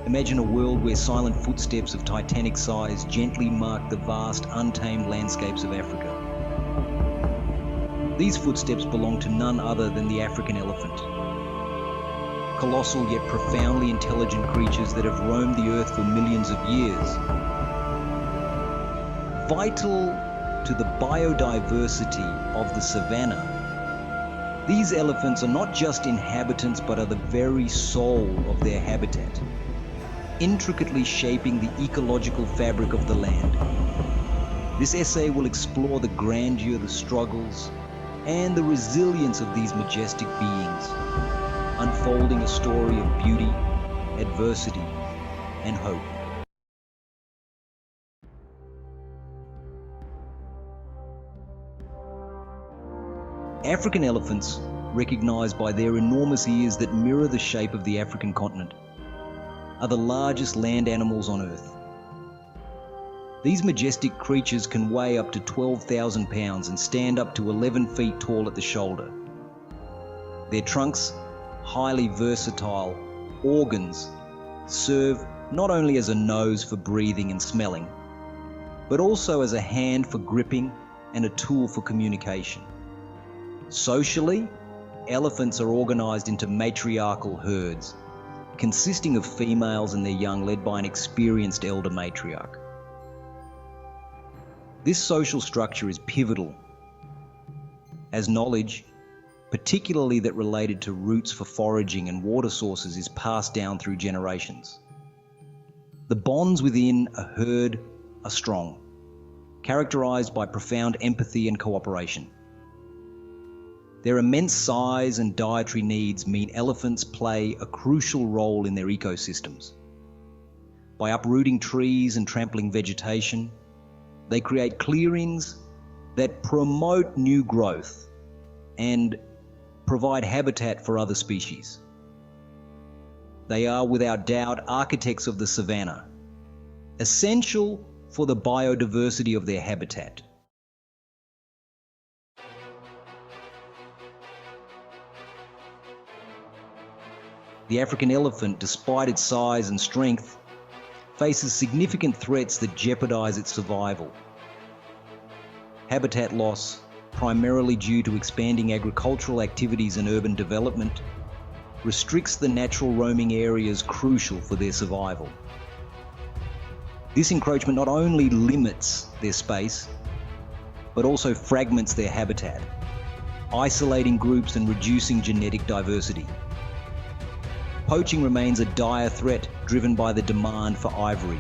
Imagine a world where silent footsteps of titanic size gently mark the vast, untamed landscapes of Africa. These footsteps belong to none other than the African elephant. Colossal yet profoundly intelligent creatures that have roamed the earth for millions of years. Vital to the biodiversity of the savanna, these elephants are not just inhabitants but are the very soul of their habitat, intricately shaping the ecological fabric of the land. This essay will explore the grandeur, the struggles, and the resilience of these majestic beings, unfolding a story of beauty, adversity, and hope. African elephants, recognized by their enormous ears that mirror the shape of the African continent, are the largest land animals on Earth. These majestic creatures can weigh up to 12,000 pounds and stand up to 11 feet tall at the shoulder. Their trunks, highly versatile organs, serve not only as a nose for breathing and smelling, but also as a hand for gripping and a tool for communication. Socially, elephants are organized into matriarchal herds, consisting of females and their young led by an experienced elder matriarch. This social structure is pivotal, as knowledge, particularly that related to routes for foraging and water sources, is passed down through generations. The bonds within a herd are strong, characterized by profound empathy and cooperation. Their immense size and dietary needs mean elephants play a crucial role in their ecosystems. By uprooting trees and trampling vegetation, they create clearings that promote new growth and provide habitat for other species. They are without doubt architects of the savanna, essential for the biodiversity of their habitat. The African elephant, despite its size and strength, faces significant threats that jeopardize its survival. Habitat loss, primarily due to expanding agricultural activities and urban development, restricts the natural roaming areas crucial for their survival. This encroachment not only limits their space, but also fragments their habitat, isolating groups and reducing genetic diversity. Poaching remains a dire threat driven by the demand for ivory.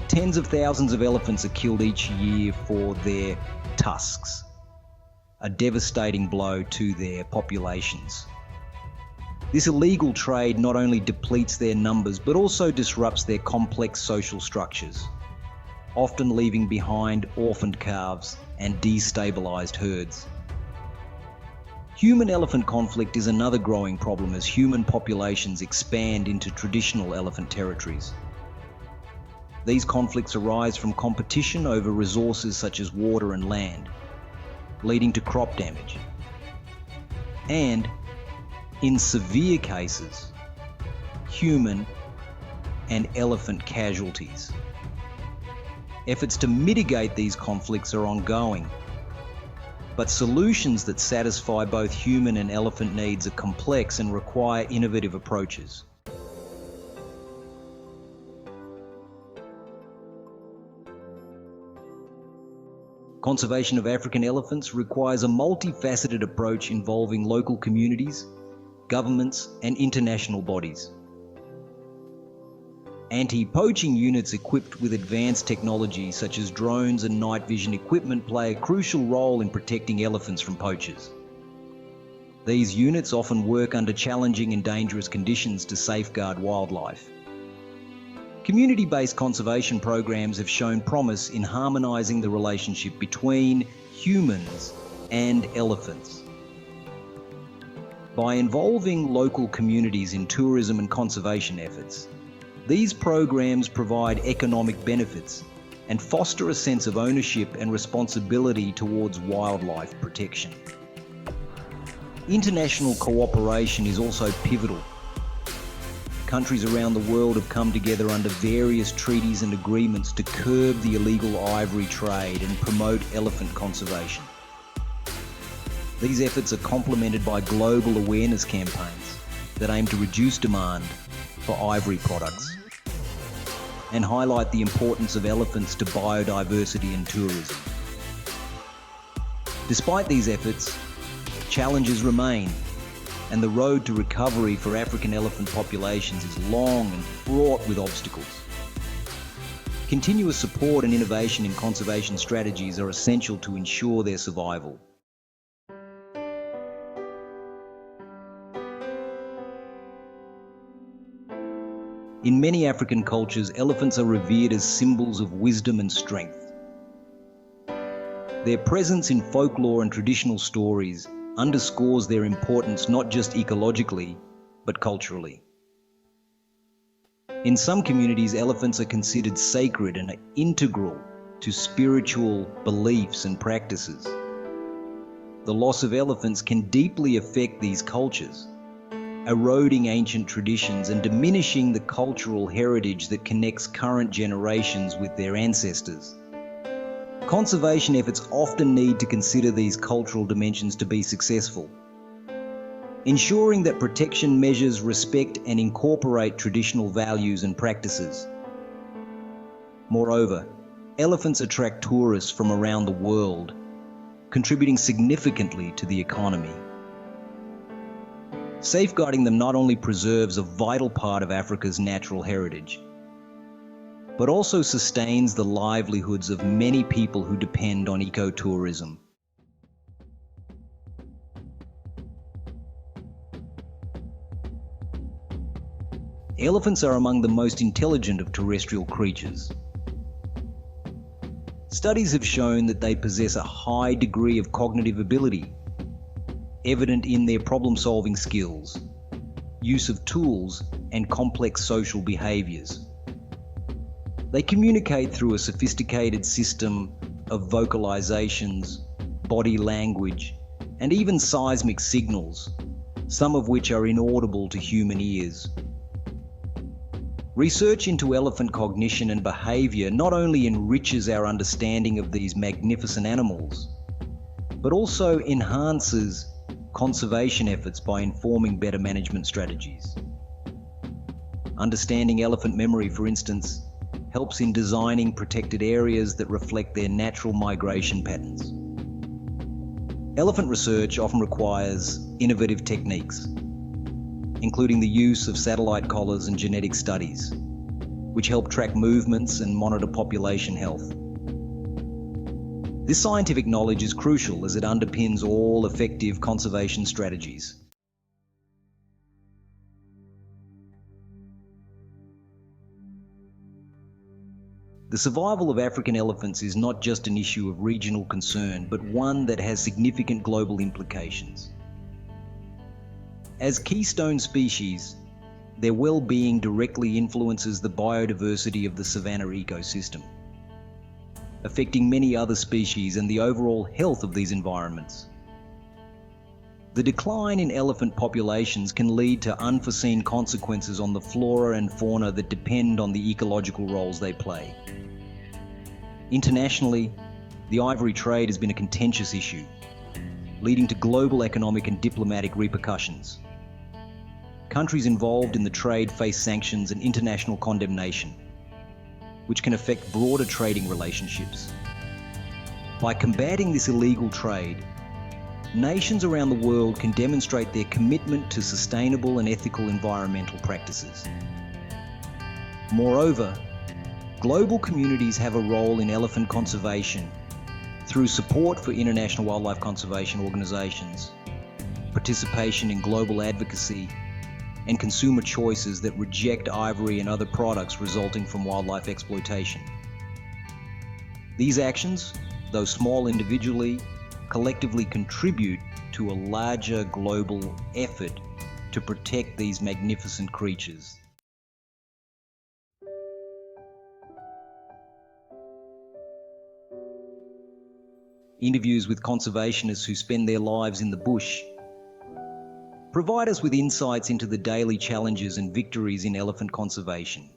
Tens of thousands of elephants are killed each year for their tusks, a devastating blow to their populations. This illegal trade not only depletes their numbers but also disrupts their complex social structures, often leaving behind orphaned calves and destabilized herds. Human-elephant conflict is another growing problem as human populations expand into traditional elephant territories. These conflicts arise from competition over resources such as water and land, leading to crop damage. And, in severe cases, human and elephant casualties. Efforts to mitigate these conflicts are ongoing, but solutions that satisfy both human and elephant needs are complex and require innovative approaches. Conservation of African elephants requires a multifaceted approach involving local communities, governments, and international bodies. Anti-poaching units equipped with advanced technology such as drones and night vision equipment play a crucial role in protecting elephants from poachers. These units often work under challenging and dangerous conditions to safeguard wildlife. Community-based conservation programs have shown promise in harmonizing the relationship between humans and elephants. By involving local communities in tourism and conservation efforts, these programs provide economic benefits and foster a sense of ownership and responsibility towards wildlife protection. International cooperation is also pivotal. countries around the world have come together under various treaties and agreements to curb the illegal ivory trade and promote elephant conservation. These efforts are complemented by global awareness campaigns that aim to reduce demand for ivory products and highlight the importance of elephants to biodiversity and tourism. Despite these efforts, challenges remain, and the road to recovery for African elephant populations is long and fraught with obstacles. Continuous support and innovation in conservation strategies are essential to ensure their survival. In many African cultures, elephants are revered as symbols of wisdom and strength. Their presence in folklore and traditional stories underscores their importance not just ecologically, but culturally. In some communities, elephants are considered sacred and are integral to spiritual beliefs and practices. The loss of elephants can deeply affect these cultures, eroding ancient traditions and diminishing the cultural heritage that connects current generations with their ancestors. Conservation efforts often need to consider these cultural dimensions to be successful, ensuring that protection measures respect and incorporate traditional values and practices. Moreover, elephants attract tourists from around the world, contributing significantly to the economy. Safeguarding them not only preserves a vital part of Africa's natural heritage, but also sustains the livelihoods of many people who depend on ecotourism. Elephants are among the most intelligent of terrestrial creatures. Studies have shown that they possess a high degree of cognitive ability, evident in their problem-solving skills, use of tools, and complex social behaviors. They communicate through a sophisticated system of vocalizations, body language, and even seismic signals, some of which are inaudible to human ears. Research into elephant cognition and behavior not only enriches our understanding of these magnificent animals, but also enhances conservation efforts by informing better management strategies. Understanding elephant memory, for instance, helps in designing protected areas that reflect their natural migration patterns. Elephant research often requires innovative techniques, including the use of satellite collars and genetic studies, which help track movements and monitor population health. This scientific knowledge is crucial as it underpins all effective conservation strategies. The survival of African elephants is not just an issue of regional concern, but one that has significant global implications. As keystone species, their well-being directly influences the biodiversity of the savanna ecosystem, affecting many other species and the overall health of these environments. The decline in elephant populations can lead to unforeseen consequences on the flora and fauna that depend on the ecological roles they play. Internationally, the ivory trade has been a contentious issue, leading to global economic and diplomatic repercussions. Countries involved in the trade face sanctions and international condemnation, which can affect broader trading relationships. By combating this illegal trade, nations around the world can demonstrate their commitment to sustainable and ethical environmental practices. Moreover, global communities have a role in elephant conservation through support for international wildlife conservation organizations, participation in global advocacy, and consumer choices that reject ivory and other products resulting from wildlife exploitation. These actions, though small individually, collectively contribute to a larger global effort to protect these magnificent creatures. Interviews with conservationists who spend their lives in the bush provide us with insights into the daily challenges and victories in elephant conservation.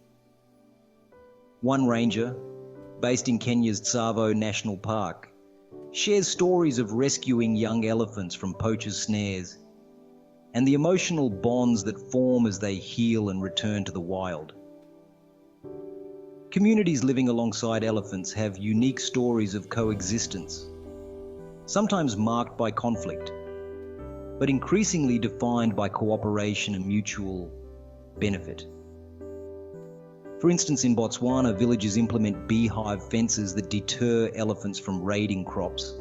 One ranger, based in Kenya's Tsavo National Park, shares stories of rescuing young elephants from poachers' snares and the emotional bonds that form as they heal and return to the wild. Communities living alongside elephants have unique stories of coexistence, sometimes marked by conflict, but increasingly defined by cooperation and mutual benefit. For instance, in Botswana, villages implement beehive fences that deter elephants from raiding crops,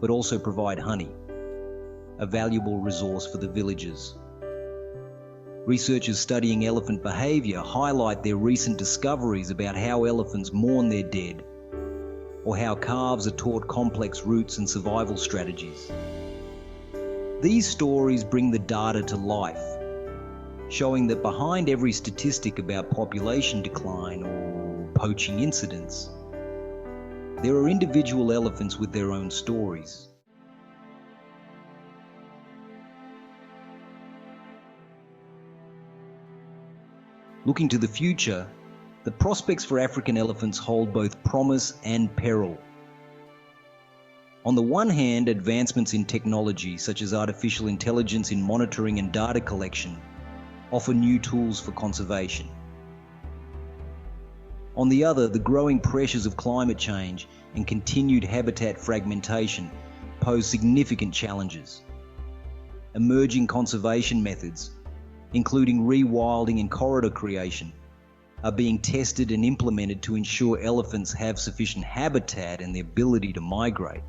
but also provide honey, a valuable resource for the villagers. Researchers studying elephant behavior highlight their recent discoveries about how elephants mourn their dead, or how calves are taught complex routes and survival strategies. These stories bring the data to life, showing that behind every statistic about population decline or poaching incidents, there are individual elephants with their own stories. Looking to the future, the prospects for African elephants hold both promise and peril. On the one hand, advancements in technology, such as artificial intelligence in monitoring and data collection, offer new tools for conservation. On the other, the growing pressures of climate change and continued habitat fragmentation pose significant challenges. Emerging conservation methods, including rewilding and corridor creation, are being tested and implemented to ensure elephants have sufficient habitat and the ability to migrate.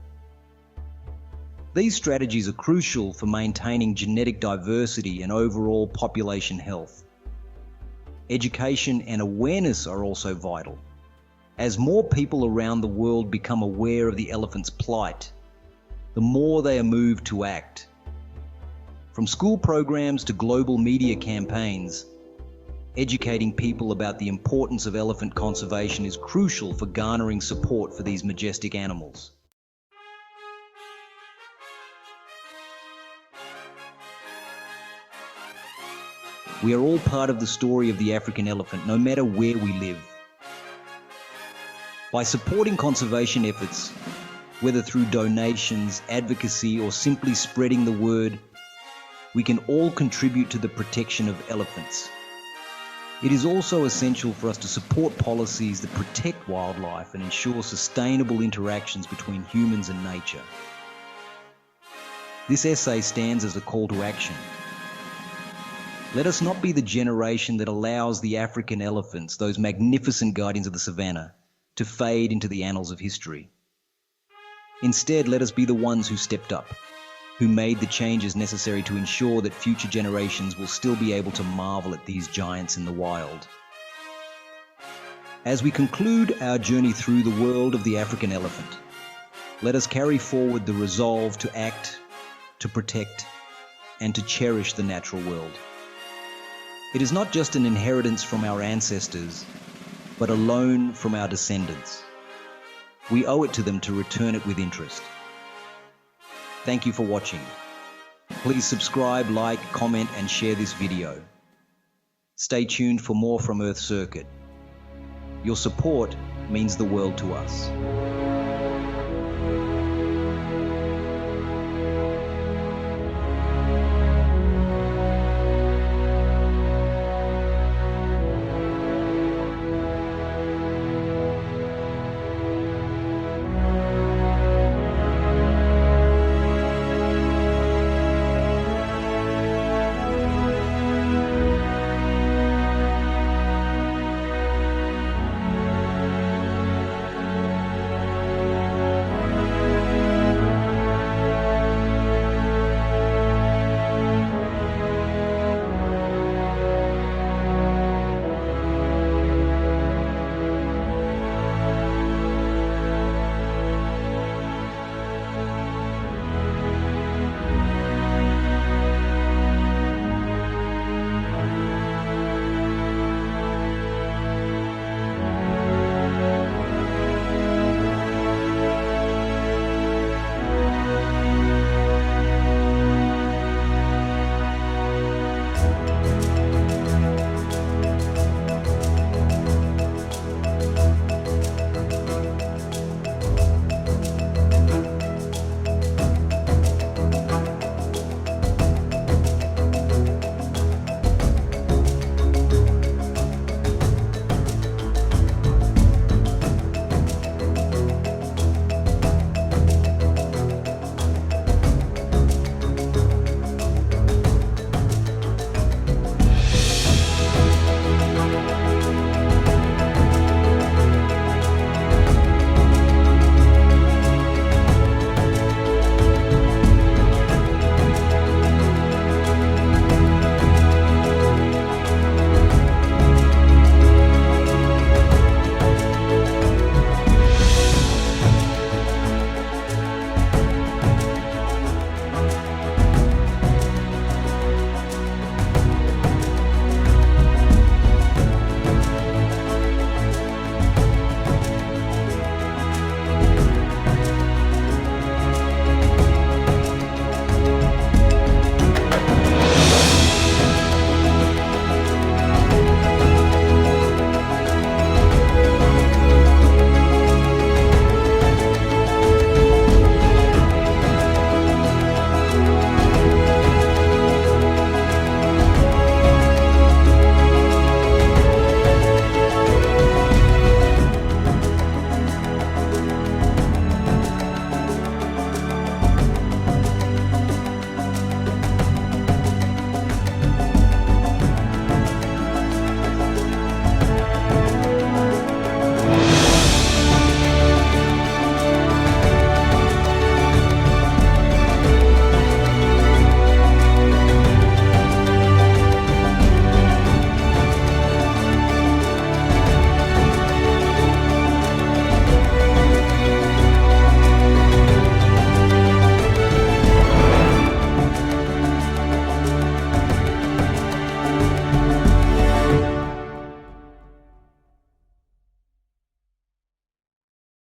These strategies are crucial for maintaining genetic diversity and overall population health. Education and awareness are also vital. As more people around the world become aware of the elephant's plight, the more they are moved to act. From school programs to global media campaigns, educating people about the importance of elephant conservation is crucial for garnering support for these majestic animals. We are all part of the story of the African elephant, no matter where we live. By supporting conservation efforts, whether through donations, advocacy, or simply spreading the word, we can all contribute to the protection of elephants. It is also essential for us to support policies that protect wildlife and ensure sustainable interactions between humans and nature. This essay stands as a call to action. Let us not be the generation that allows the African elephants, those magnificent guardians of the savannah, to fade into the annals of history. Instead, let us be the ones who stepped up, who made the changes necessary to ensure that future generations will still be able to marvel at these giants in the wild. As we conclude our journey through the world of the African elephant, let us carry forward the resolve to act, to protect, and to cherish the natural world. It is not just an inheritance from our ancestors, but a loan from our descendants. We owe it to them to return it with interest. Thank you for watching. Please subscribe, like, comment, and share this video. Stay tuned for more from Earth Circuit. Your support means the world to us.